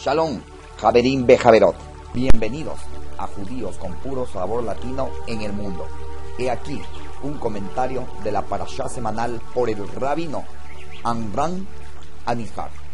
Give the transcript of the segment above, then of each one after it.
Shalom, Javerín Bejaverot. Bienvenidos a Judíos con puro sabor latino en el mundo. He aquí un comentario de la parashá semanal por el rabino Amram Anihar.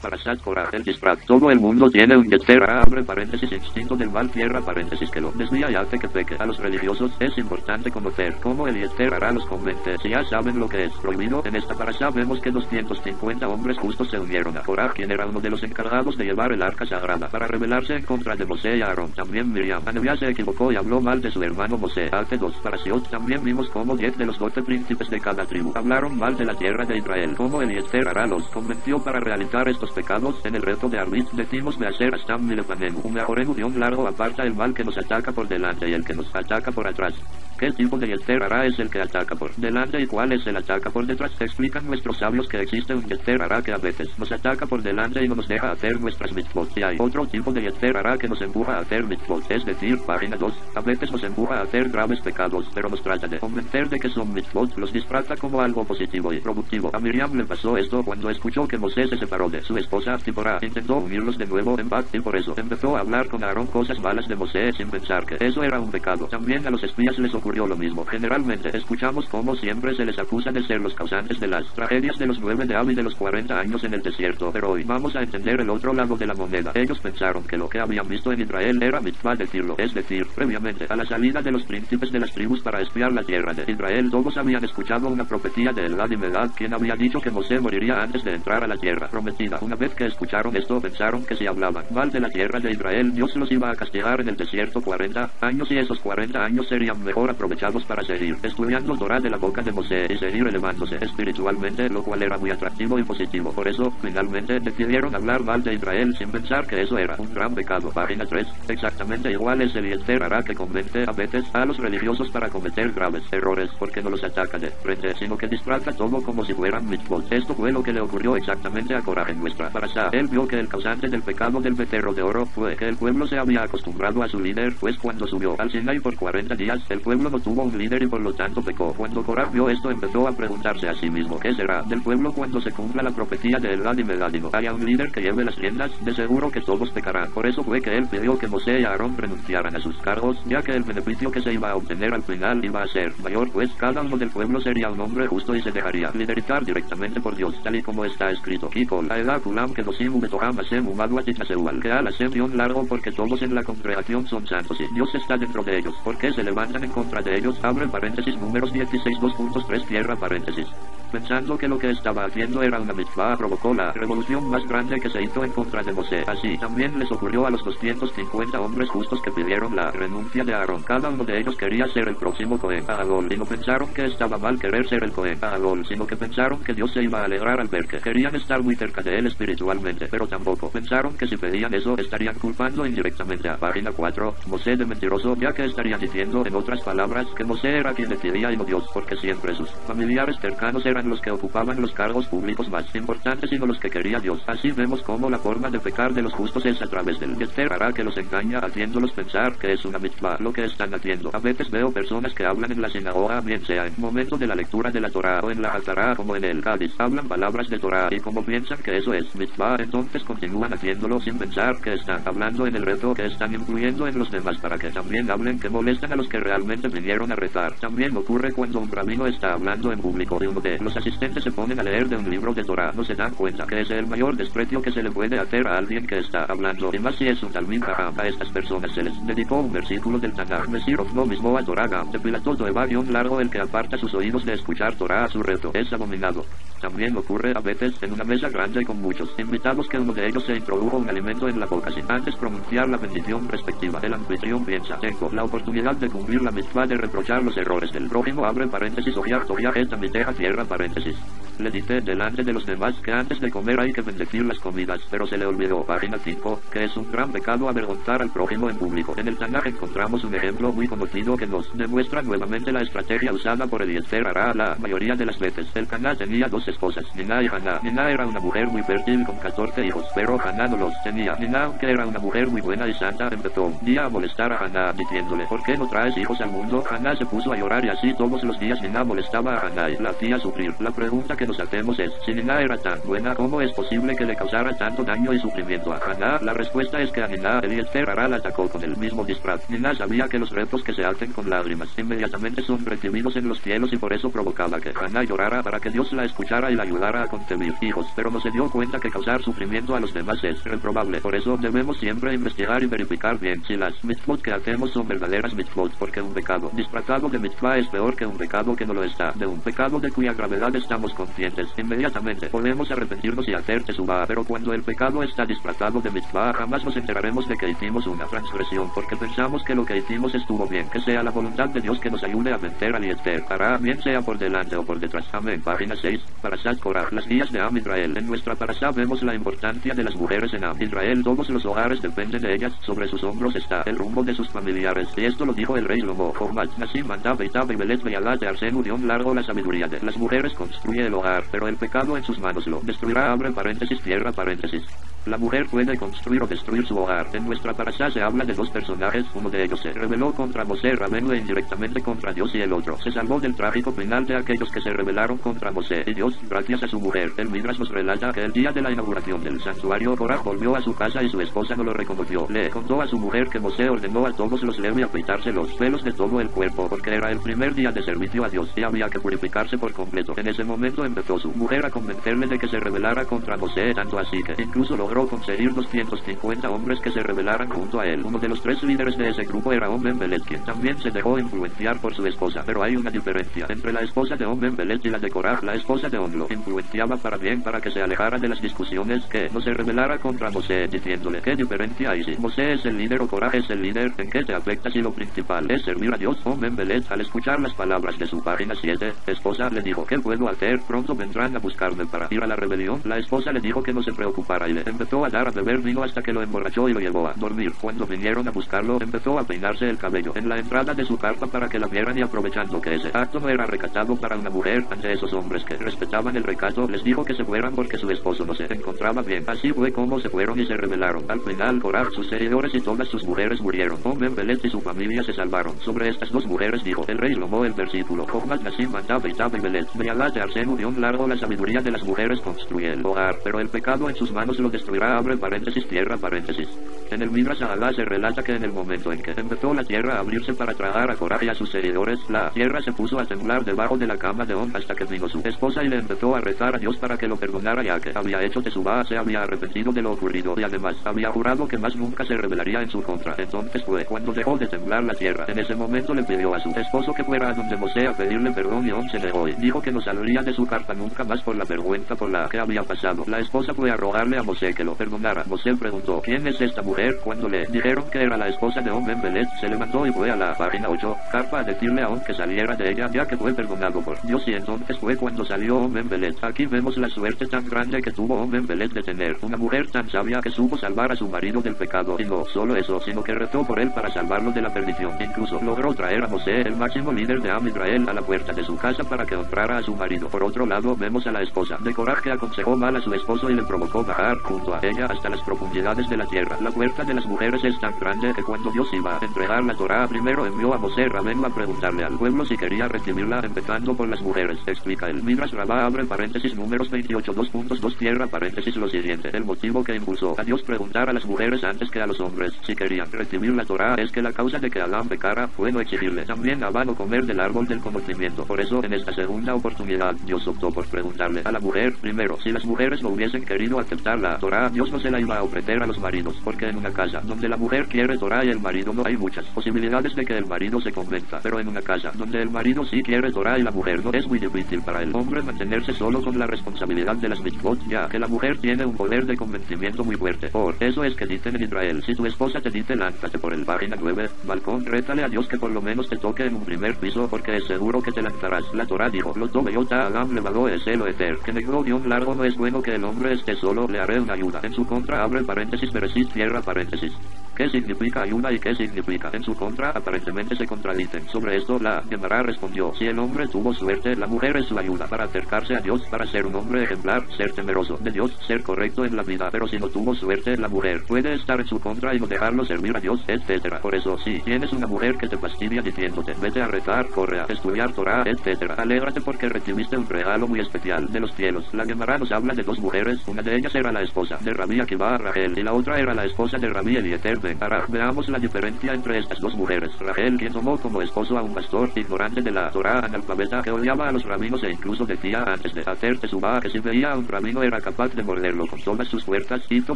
Parashat Korah, el Disfraz. Todo el mundo tiene un Yetzer Hara, abre paréntesis, instinto del mal, cierra paréntesis, que lo desvía y hace que peque. A los religiosos es importante conocer cómo el Yetzer Hara los convence. Si ya saben lo que es prohibido, en esta parashá vemos que 250 hombres justos se unieron a Korah, quien era uno de los encargados de llevar el arca sagrada, para rebelarse en contra de Mosé y Aarón. También Miriam, Anabia, se equivocó y habló mal de su hermano Mosé. Arte 2. Parashiot. También vimos cómo 10 de los 12 príncipes de cada tribu hablaron mal de la tierra de Israel. Cómo el Yetzer Hara los convenció para realizar estos pecados. En el reto de Arvit decimos Beaser Astam Milepanenu, un mejorenu guión largo aparta el mal que nos ataca por delante y el que nos ataca por atrás. ¿Qué tipo de Yetzer Hara es el que ataca por delante y cuál es el ataca por detrás? Explican nuestros sabios que existe un Yetzer Hara que a veces nos ataca por delante y no nos deja hacer nuestras mitzvot. Y hay otro tipo de Yetzer Hara que nos empuja a hacer mitzvot, es decir, página 2, a veces nos empuja a hacer graves pecados, pero nos trata de convencer de que son mitzvot, los disfraza como algo positivo y productivo. A Miriam le pasó esto cuando escuchó que Mosé se separó de su esposa Zipporá, intentó unirlos de nuevo en paz y por eso empezó a hablar con Aarón cosas malas de Mosé sin pensar que eso era un pecado. También a los espías les ocurrió lo mismo. Generalmente escuchamos cómo siempre se les acusa de ser los causantes de las tragedias de los 9 de Ab y de los 40 años en el desierto, pero hoy vamos a entender el otro lado de la moneda. Ellos pensaron que lo que habían visto en Israel era mitzvah decirlo, es decir, previamente a la salida de los príncipes de las tribus para espiar la tierra de Israel, todos habían escuchado una profecía de Elad y Medad, quien había dicho que Mosé moriría antes de entrar a la tierra prometida. Una vez que escucharon esto, pensaron que si hablaban mal de la tierra de Israel, Dios los iba a castigar en el desierto 40 años y esos 40 años serían mejor aprovechados para seguir estudiando Torah de la boca de Mosé y seguir elevándose espiritualmente, lo cual era muy atractivo y positivo. Por eso, finalmente, decidieron hablar mal de Israel sin pensar que eso era un gran pecado. Página 3. Exactamente igual es el Yetzer Hara que convence a veces a los religiosos para cometer graves errores, porque no los ataca de frente, sino que disfraza todo como si fueran mitzvot. Esto fue lo que le ocurrió exactamente a Korah en nuestra parashá. Él vio que el causante del pecado del becerro de oro fue que el pueblo se había acostumbrado a su líder, pues cuando subió al Sinai por 40 días, el pueblo no tuvo un líder y por lo tanto pecó. Cuando Korah vio esto, empezó a preguntarse a sí mismo, ¿qué será del pueblo cuando se cumpla la profecía de Elad y Medad y no haya un líder que lleve las riendas? De seguro que todos pecarán. Por eso fue que él pidió que Mosé y Aarón renunciaran a sus cargos, ya que el beneficio que se iba a obtener al final iba a ser mayor, pues cada uno del pueblo sería un hombre justo y se dejaría liderizar directamente por Dios, tal y como está escrito. Kikol, Aedah Kulam Kedosim Ubetoham Hashem Umadwat Itaseual, que al Hashem guión largo porque todos en la congregación son santos y Dios está dentro de ellos, porque se levantan en contra de ellos, abre paréntesis, números 16 2.3 cierra paréntesis. Pensando que lo que estaba haciendo era una mitzvah, provocó la revolución más grande que se hizo en contra de Mosé. Así también les ocurrió a los 250 hombres justos que pidieron la renuncia de Aarón. Cada uno de ellos quería ser el próximo Cohen Gadol y no pensaron que estaba mal querer ser el Cohen Gadol, sino que pensaron que Dios se iba a alegrar al ver que querían estar muy cerca de él espiritualmente, pero tampoco pensaron que si pedían eso estarían culpando indirectamente a página 4, Mosé de mentiroso, ya que estarían diciendo en otras palabras que Mosé era quien decidía y no Dios, porque siempre sus familiares cercanos eran los que ocupaban los cargos públicos más importantes y no los que quería Dios. Así vemos cómo la forma de pecar de los justos es a través del Yetzer Hara que los engaña haciéndolos pensar que es una mitzvah lo que están haciendo. A veces veo personas que hablan en la sinagoga, bien sea en momento de la lectura de la Torah o en la Hazara como en el Cádiz, hablan palabras de Torah y como piensan que eso es mitzvah, entonces continúan haciéndolo sin pensar que están hablando en el reto, que están influyendo en los demás para que también hablen, que molestan a los que realmente vinieron a rezar. También ocurre cuando un rabino está hablando en público y uno de los asistentes se ponen a leer de un libro de Torah, no se dan cuenta que es el mayor desprecio que se le puede hacer a alguien que está hablando, y más si es un Talmid Jajam. A estas personas se les dedicó un versículo del Tanaj, Mesirov no mismo a Torah Gam, de Pilato Toeva guión largo, el que aparta sus oídos de escuchar Torah a su reto es abominado. También ocurre a veces en una mesa grande con muchos invitados que uno de ellos se introdujo un alimento en la boca sin antes pronunciar la bendición respectiva. El anfitrión piensa, tengo la oportunidad de cumplir la mitzvah de reprochar los errores del prójimo, abre paréntesis, ojiar, tojiar, esta miteja, cierra paréntesis. Le dice delante de los demás que antes de comer hay que bendecir las comidas, pero se le olvidó, página 5, que es un gran pecado avergonzar al prójimo en público. En el Tanaj encontramos un ejemplo muy conocido que nos demuestra nuevamente la estrategia usada por el Yetzer Hara la mayoría de las veces. El Caná tenía dos esposas, Niná y Haná. Niná era una mujer muy fértil con 14 hijos, pero Haná no los tenía. Niná, aunque era una mujer muy buena y santa, empezó un día a molestar a Haná diciéndole, ¿por qué no traes hijos al mundo? Haná se puso a llorar y así todos los días Niná molestaba a Haná y la hacía sufrir. La pregunta que que nos atemos es, si Niná era tan buena, ¿cómo es posible que le causara tanto daño y sufrimiento a Haná? La respuesta es que a Niná Eliezer Hará la atacó con el mismo disfraz. Niná sabía que los retos que se hacen con lágrimas inmediatamente son recibidos en los cielos y por eso provocaba que Haná llorara para que Dios la escuchara y la ayudara a concebir hijos, pero no se dio cuenta que causar sufrimiento a los demás es reprobable. Por eso debemos siempre investigar y verificar bien si las mitzvot que hacemos son verdaderas mitzvot, porque un pecado disfrazado de mitzvah es peor que un pecado que no lo está. De un pecado de cuya gravedad estamos conscientes, inmediatamente podemos arrepentirnos y hacer teshuvah, pero cuando el pecado está disfrazado de mitzvah, jamás nos enteraremos de que hicimos una transgresión, porque pensamos que lo que hicimos estuvo bien. Que sea la voluntad de Dios que nos ayude a vencer a Eliezer Hará, bien sea por delante o por detrás. Amén. Página 6. Parashat Korah. Las días de Am Israel. En nuestra parashá vemos la importancia de las mujeres en Am Israel. Todos los hogares dependen de ellas. Sobre sus hombros está el rumbo de sus familiares. Y esto lo dijo el rey Lomo. Jomat, Nasim, Mandab, Eitab, Belet, Beyalat, Arsenu, Dion, largo la sabiduría de las mujeres construye el hogar, pero el pecado en sus manos lo destruirá. Abre paréntesis, cierra paréntesis. La mujer puede construir o destruir su hogar. En nuestra parashá se habla de dos personajes, uno de ellos se rebeló contra Moshe Rabenu e indirectamente contra Dios, y el otro se salvó del trágico final de aquellos que se rebelaron contra Moshe y Dios, gracias a su mujer. El Midrash nos relata que el día de la inauguración del santuario, Korah volvió a su casa y su esposa no lo reconoció. Le contó a su mujer que Moshe ordenó a todos los Levi afeitarse los pelos de todo el cuerpo, porque era el primer día de servicio a Dios y había que purificarse por completo. En ese momento empezó su mujer a convencerle de que se rebelara contra Moshe, tanto así que incluso logró conseguir 250 hombres que se rebelaran junto a él. Uno de los tres líderes de ese grupo era Om Ben-Belet, quien también se dejó influenciar por su esposa. Pero hay una diferencia entre la esposa de Om Ben-Belet y la de Korah. La esposa de Om lo influenciaba para bien, para que se alejara de las discusiones, que no se rebelara contra Moshe, diciéndole: ¿qué diferencia hay si Moshe es el líder o Korah es el líder? ¿En qué te afecta si lo principal es servir a Dios? Om Ben-Belet, al escuchar las palabras de su página 7, esposa, le dijo: ¿qué puedo hacer? Pronto vendrán a buscarme para ir a la rebelión. La esposa le dijo que no se preocupara y le empezó a dar a beber vino hasta que lo emborrachó y lo llevó a dormir. Cuando vinieron a buscarlo, empezó a peinarse el cabello en la entrada de su carpa para que la vieran, y aprovechando que ese acto no era recatado para una mujer, ante esos hombres que respetaban el recato, les dijo que se fueran porque su esposo no se encontraba bien. Así fue como se fueron y se rebelaron. Al final, Korah, sus seguidores y todas sus mujeres murieron. Om Ben-Belet y su familia se salvaron. Sobre estas dos mujeres dijo el rey Lomo el versículo: Jomat, Nasim, Mandab, Eitab, Belet, Beyalat, Arsenu, Dion, largo la sabiduría de las mujeres construye el hogar, pero el pecado en sus manos lo destruirá. Abre paréntesis, cierra paréntesis. En el Midrash Haggadah se relata que en el momento en que empezó la tierra a abrirse para tragar a Korah y a sus seguidores, la tierra se puso a temblar debajo de la cama de Om hasta que vino su esposa y le empezó a rezar a Dios para que lo perdonara, ya que había hecho teshuvah, se había arrepentido de lo ocurrido y además había jurado que más nunca se rebelaría en su contra. Entonces fue cuando dejó de temblar la tierra. En ese momento le pidió a su esposo que fuera a donde Moshe a pedirle perdón, y Om se negó y dijo que no saldría de su carpa nunca más por la vergüenza por la que había pasado. La esposa fue a rogarle a Moshe que lo perdonara. Moshe preguntó: ¿quién es esta mujer? Cuando le dijeron que era la esposa de Om Ben-Belet, se levantó y fue a la página 8, carpa, a decirle a Om que saliera de ella, ya que fue perdonado por Dios, y entonces fue cuando salió Om Ben-Belet. Aquí vemos la suerte tan grande que tuvo Om Ben-Belet de tener una mujer tan sabia que supo salvar a su marido del pecado, y no solo eso, sino que rezó por él para salvarlo de la perdición. Incluso logró traer a Moshe, el máximo líder de Am Israel, a la puerta de su casa para que honrara a su marido. Por otro lado, vemos a la esposa de Korah que aconsejó mal a su esposo y le provocó bajar junto a ella hasta las profundidades de la tierra. La fuerza de las mujeres es tan grande que cuando Dios iba a entregar la Torá, primero envió a Moshe Rabenu a preguntarle al pueblo si quería recibirla, empezando por las mujeres. Explica el Midrash Rabbah, abre paréntesis, números 28, 2.2, cierra paréntesis, lo siguiente: el motivo que impulsó a Dios preguntar a las mujeres antes que a los hombres si querían recibir la Torá es que la causa de que Adán pecara fue no exigirle también a Abba no comer del árbol del conocimiento. Por eso, en esta segunda oportunidad, Dios optó por preguntarle a la mujer primero. Si las mujeres no hubiesen querido aceptar la Torá, Dios no se la iba a ofrecer a los maridos, porque en una casa donde la mujer quiere Torá y el marido no, hay muchas posibilidades de que el marido se convenza, pero en una casa donde el marido sí quiere Torá y la mujer no, es muy difícil para el hombre mantenerse solo con la responsabilidad de las mitzvot, ya que la mujer tiene un poder de convencimiento muy fuerte. Por eso es que dicen en Israel: si tu esposa te dice lánzate por el página 9, balcón, rétale a Dios que por lo menos te toque en un primer piso, porque es seguro que te lanzarás. La Torá dijo: lo tome yota agam levado es el eter, que negó Dios largo, no es bueno que el hombre esté solo, le haré una ayuda en su contra. Abre paréntesis, veresit, cierra paréntesis. ¿Qué significa ayuna y qué significa en su contra? Aparentemente se contradicen. Sobre esto la Gemara respondió: si el hombre tuvo suerte, la mujer es su ayuda para acercarse a Dios, para ser un hombre ejemplar, ser temeroso de Dios, ser correcto en la vida. Pero si no tuvo suerte, la mujer puede estar en su contra y no dejarlo servir a Dios, etc. Por eso, si tienes una mujer que te fastidia diciéndote: vete a rezar, corre a estudiar Torah, etc., alégrate porque recibiste un regalo muy especial de los cielos. La Gemara nos habla de dos mujeres, una de ellas era la esposa de Rabbi Akiva, Rahel, y la otra era la esposa de Rabbi Eliezer ben Ara. Veamos la diferencia entre estas dos mujeres. Rahel, quien tomó como esposo a un pastor ignorante de la Torah, analfabeta, que odiaba a los rabinos e incluso decía antes de hacer tesubá que si veía a un rabino era capaz de morderlo con todas sus fuerzas, hizo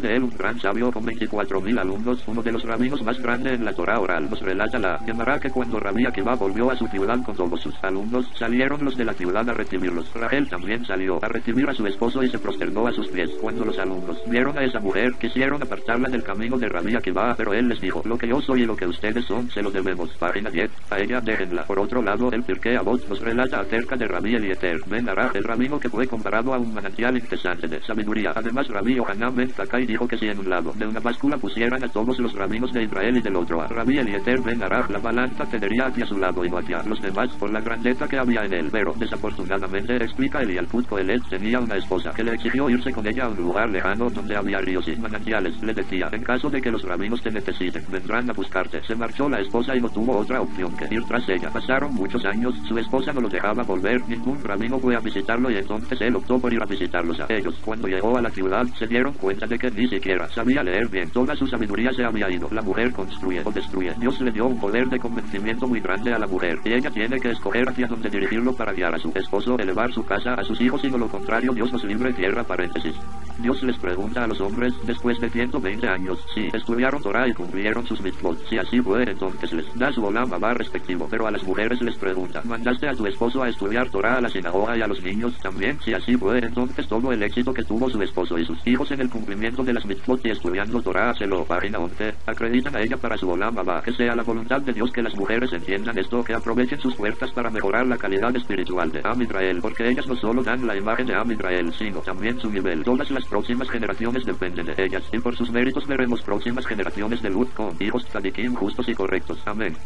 de él un gran sabio con 24.000 alumnos, uno de los rabinos más grandes en la Torah oral. Nos relata la Gemara que cuando Rabbi Akiva volvió a su ciudad con todos sus alumnos, salieron los de la ciudad a recibirlos. Rahel también salió a recibir a su esposo y se prosternó a sus pies. Cuando los alumnos vieron a esa mujer, quisieron apartarla del camino de Rabbi Akiva, pero él les dijo: lo que yo soy y lo que ustedes son, se lo debemos. Página 10, a ella déjenla. Por otro lado, el Pirkei Avot nos relata acerca de Rabbi Eliezer ben Ara, el rabino que fue comparado a un manantial incesante de sabiduría. Además, Rabbi Yohanan ben Zakkai dijo que si en un lado de una báscula pusieran a todos los rabinos de Israel y del otro a Rabbi Eliezer ben Ara, la balanza tendería hacia su lado y no hacia los demás por la grandeza que había en él. Pero desafortunadamente, explica el Yalkut Kohelet, tenía una esposa que le exigió irse con ella a un lugar lejano donde había ríos y manantiales. Le decía: en caso de que los rabinos te necesiten, vendrán a buscarte. Se marchó la esposa y no tuvo otra opción que ir tras ella. Pasaron muchos años, su esposa no lo dejaba volver, ningún rabino fue a visitarlo y entonces él optó por ir a visitarlos a ellos. Cuando llegó a la ciudad, se dieron cuenta de que ni siquiera sabía leer bien. Toda su sabiduría se había ido. La mujer construye o destruye. Dios le dio un poder de convencimiento muy grande a la mujer, y ella tiene que escoger hacia dónde dirigirlo para guiar a su esposo, elevar su casa, a sus hijos, y no lo contrario. Dios nos libre. Cierra paréntesis. Dios les pregunta a los hombres, después de 120 años, si estudiaron Torah y cumplieron sus mitzvot. Si así fue, entonces les da su olam abba respectivo. Pero a las mujeres les pregunta: ¿mandaste a tu esposo a estudiar Torah a la sinagoga y a los niños también? Si así fue, entonces todo el éxito que tuvo su esposo y sus hijos en el cumplimiento de las mitzvot y estudiando Torah, se lo, página 11, acreditan a ella para su olam abba. Que sea la voluntad de Dios que las mujeres entiendan esto, que aprovechen sus fuerzas para mejorar la calidad espiritual de Am Israel, porque ellas no solo dan la imagen de Am Israel, sino también su nivel. Todas las próximas generaciones dependen de ellas, y por sus méritos veremos próximas generaciones de luz con hijos tzadikim justos y correctos. Amén.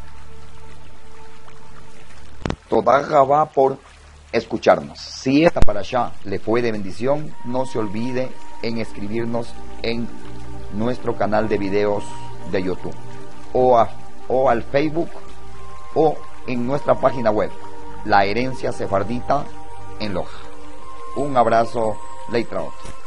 Toda Gabá por escucharnos. Si esta parashá le fue de bendición, no se olvide en escribirnos en nuestro canal de videos de YouTube o al Facebook o en nuestra página web, La Herencia Sefardita en Loja. Un abrazo, Leitraot.